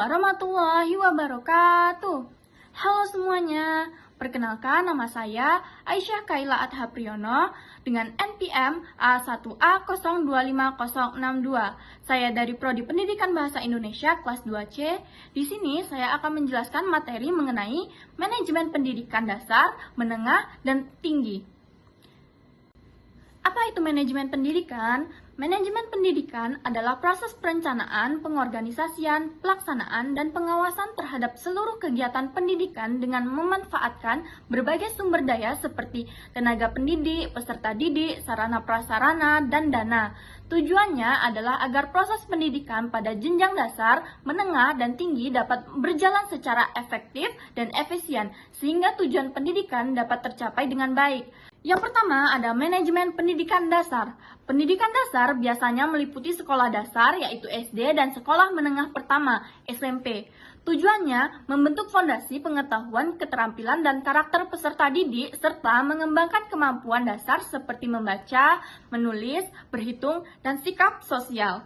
warahmatullahi wabarakatuh. Halo semuanya, perkenalkan nama saya Aisyah Kaila Adha Priyono dengan NPM A1A025062. Saya dari Prodi Pendidikan Bahasa Indonesia kelas 2C. Di sini saya akan menjelaskan materi mengenai manajemen pendidikan dasar, menengah, dan tinggi. Apa itu manajemen pendidikan? Manajemen pendidikan adalah proses perencanaan, pengorganisasian, pelaksanaan, dan pengawasan terhadap seluruh kegiatan pendidikan dengan memanfaatkan berbagai sumber daya seperti tenaga pendidik, peserta didik, sarana prasarana, dan dana. Tujuannya adalah agar proses pendidikan pada jenjang dasar, menengah, dan tinggi dapat berjalan secara efektif dan efisien, sehingga tujuan pendidikan dapat tercapai dengan baik. Yang pertama ada manajemen pendidikan dasar. Pendidikan dasar biasanya meliputi sekolah dasar yaitu SD dan sekolah menengah pertama SMP. Tujuannya membentuk fondasi pengetahuan, keterampilan, dan karakter peserta didik serta mengembangkan kemampuan dasar seperti membaca, menulis, berhitung, dan sikap sosial.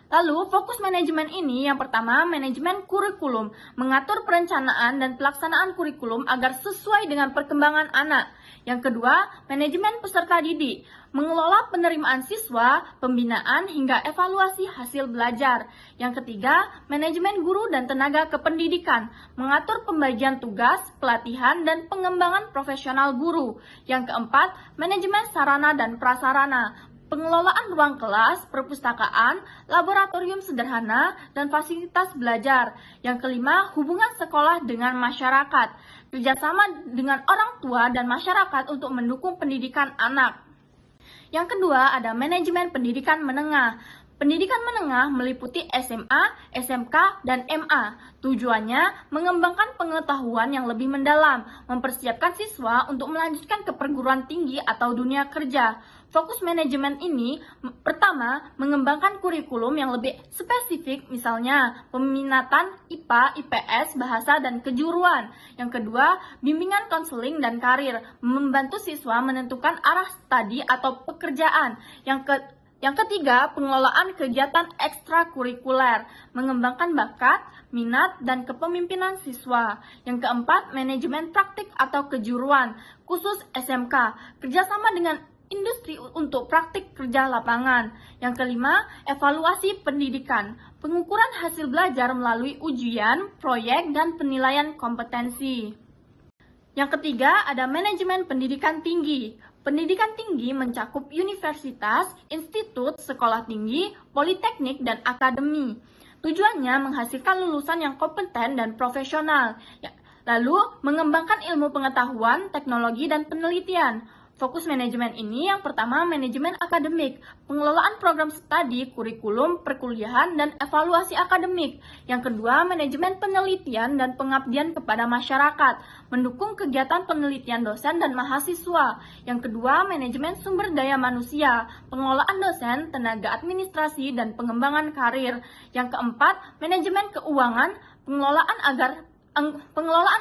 Lalu, fokus manajemen ini yang pertama, manajemen kurikulum, mengatur perencanaan dan pelaksanaan kurikulum agar sesuai dengan perkembangan anak. Yang kedua, manajemen peserta didik, mengelola penerimaan siswa, pembinaan, hingga evaluasi hasil belajar. Yang ketiga, manajemen guru dan tenaga kependidikan, mengatur pembagian tugas, pelatihan, dan pengembangan profesional guru. Yang keempat, manajemen sarana dan prasarana, pengelolaan ruang kelas, perpustakaan, laboratorium sederhana, dan fasilitas belajar. Yang kelima, hubungan sekolah dengan masyarakat, kerjasama dengan orang tua dan masyarakat untuk mendukung pendidikan anak. Yang kedua, ada manajemen pendidikan menengah. Pendidikan menengah meliputi SMA, SMK, dan MA. Tujuannya mengembangkan pengetahuan yang lebih mendalam, mempersiapkan siswa untuk melanjutkan ke perguruan tinggi atau dunia kerja. Fokus manajemen ini, pertama, mengembangkan kurikulum yang lebih spesifik, misalnya peminatan IPA, IPS, bahasa, dan kejuruan. Yang kedua, bimbingan konseling dan karir, membantu siswa menentukan arah studi atau pekerjaan. Yang ketiga, pengelolaan kegiatan ekstrakurikuler, mengembangkan bakat, minat, dan kepemimpinan siswa. Yang keempat, manajemen praktik atau kejuruan, khusus SMK, kerjasama dengan industri untuk praktik kerja lapangan. Yang kelima, evaluasi pendidikan, pengukuran hasil belajar melalui ujian, proyek, dan penilaian kompetensi. Yang ketiga, ada manajemen pendidikan tinggi. Pendidikan tinggi mencakup universitas, institut, sekolah tinggi, politeknik, dan akademi. Tujuannya menghasilkan lulusan yang kompeten dan profesional. Lalu, mengembangkan ilmu pengetahuan, teknologi, dan penelitian. Fokus manajemen ini yang pertama, manajemen akademik, pengelolaan program studi, kurikulum, perkuliahan, dan evaluasi akademik. Yang kedua, manajemen penelitian dan pengabdian kepada masyarakat, mendukung kegiatan penelitian dosen dan mahasiswa. Yang kedua, manajemen sumber daya manusia, pengelolaan dosen, tenaga administrasi, dan pengembangan karir. Yang keempat, manajemen keuangan, pengelolaan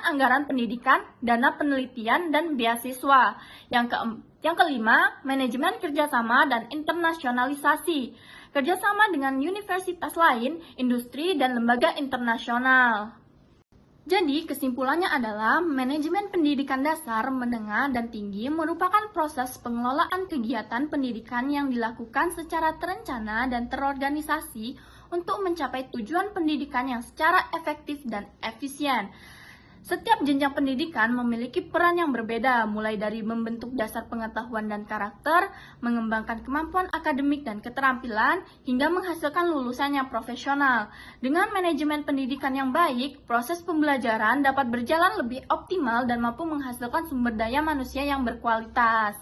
anggaran pendidikan, dana penelitian, dan beasiswa. Yang kelima, manajemen kerjasama dan internasionalisasi, kerjasama dengan universitas lain, industri, dan lembaga internasional. Jadi, kesimpulannya adalah manajemen pendidikan dasar, menengah, dan tinggi merupakan proses pengelolaan kegiatan pendidikan yang dilakukan secara terencana dan terorganisasi untuk mencapai tujuan pendidikan yang secara efektif dan efisien. Setiap jenjang pendidikan memiliki peran yang berbeda, mulai dari membentuk dasar pengetahuan dan karakter, mengembangkan kemampuan akademik dan keterampilan, hingga menghasilkan lulusan yang profesional. Dengan manajemen pendidikan yang baik, proses pembelajaran dapat berjalan lebih optimal dan mampu menghasilkan sumber daya manusia yang berkualitas.